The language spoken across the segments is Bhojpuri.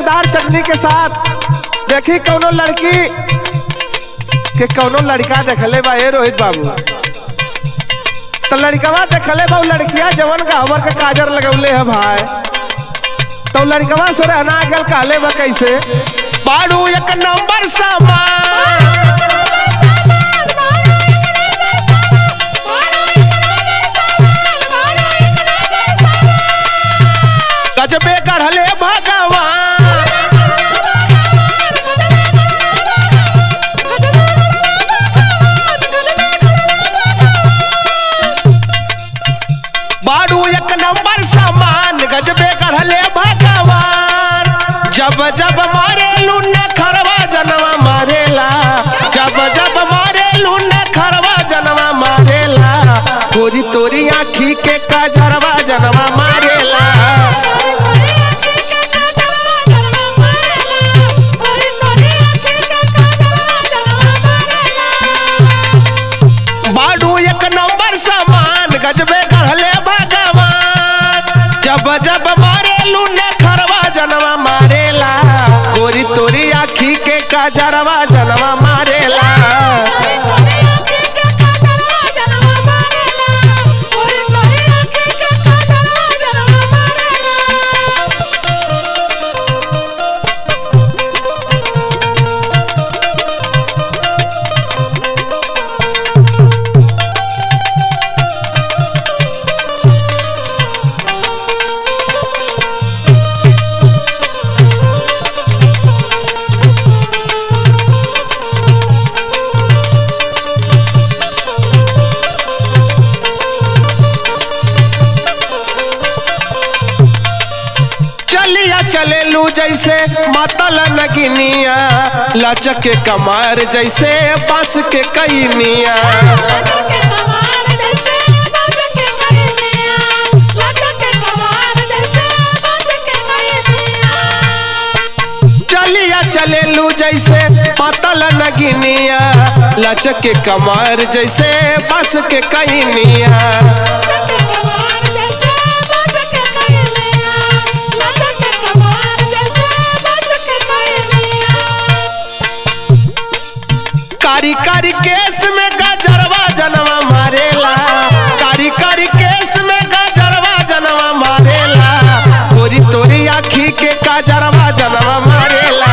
चटकदार चटनी के साथ देखी कौनो लड़की के कौनो लड़का देखले बा। रोहित बाबू तो लड़कवा देखले बा, लड़किया जवन का हमर के काजर लगौले है भाई। तो लड़कवा से रहना गल कहले बा कैसे, बाड़ू एक नंबर सामान गजबे गढ़ले भगवान, बाड़ू एक नंबर सामान गजबे गढ़ले भगवान। जब जब मारे लूना खरवा जनवा मारेला, जब जब मारे लूना खरवा जनवा मारेला, गोरी तोरी आँखी के काजरवा जनवा मारेला। बाड़ू एक नंबर सामान गजबे गढ़ले भगवान। जब जब मारे लूना खरवा जनवा मारेला, गोरी तोरी आँखी के काजरवा जनवा मारेला। चले लू जैसे मातल नगिनिया, लचक के कमर जैसे बांस के कैनिया। चलिया चले लू जैसे मातल नगिनिया, लचक के कमर जैसे बांस के कैनिया। कारी कारी केस में गजरवा जनवा मारेला, कारी कारी केस में गजरवा जनवा मारेला, गोरी तोरी आँखी के काजरवा जनवा मारेला।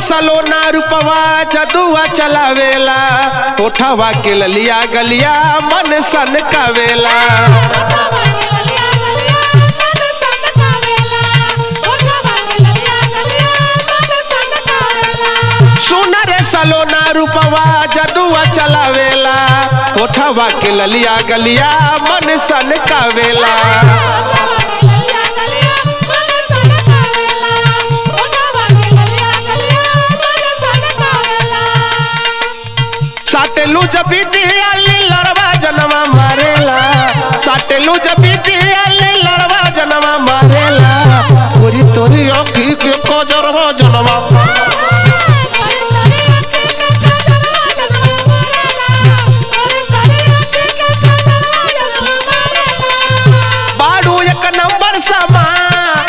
सलोना रूपवा जदुआ चलावेला, उठवा के ललिया गलिया मन सन कावेला। सुनर सलोना रूपवा जदुआ चलावेला, उठवा के ललिया गलिया मन सन कावेला। साटेलू जबी दिया लड़वा जनवा मारेला, साटेलू जबी दिया लड़वा जनवा मारेला, गोरी तोरी आँखी के काजरवा जनवा। बाड़ू एक नंबर सामान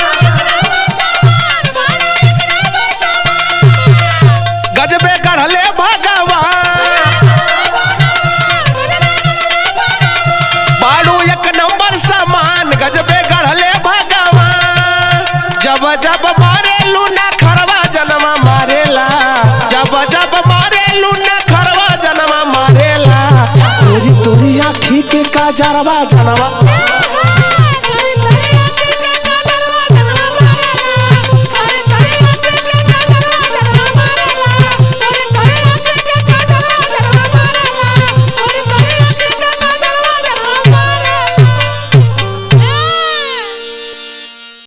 गजबे गढ़ले भगवान। बाड़ू एक नंबर सामान गजबे गढ़ले भगवान। जब जब मारे लूना खरवा जनवा मारेला, जब जब मारे लूना खरवा जनवा मारेला, गोरी तोरी आँखी के काजरवा जनवा।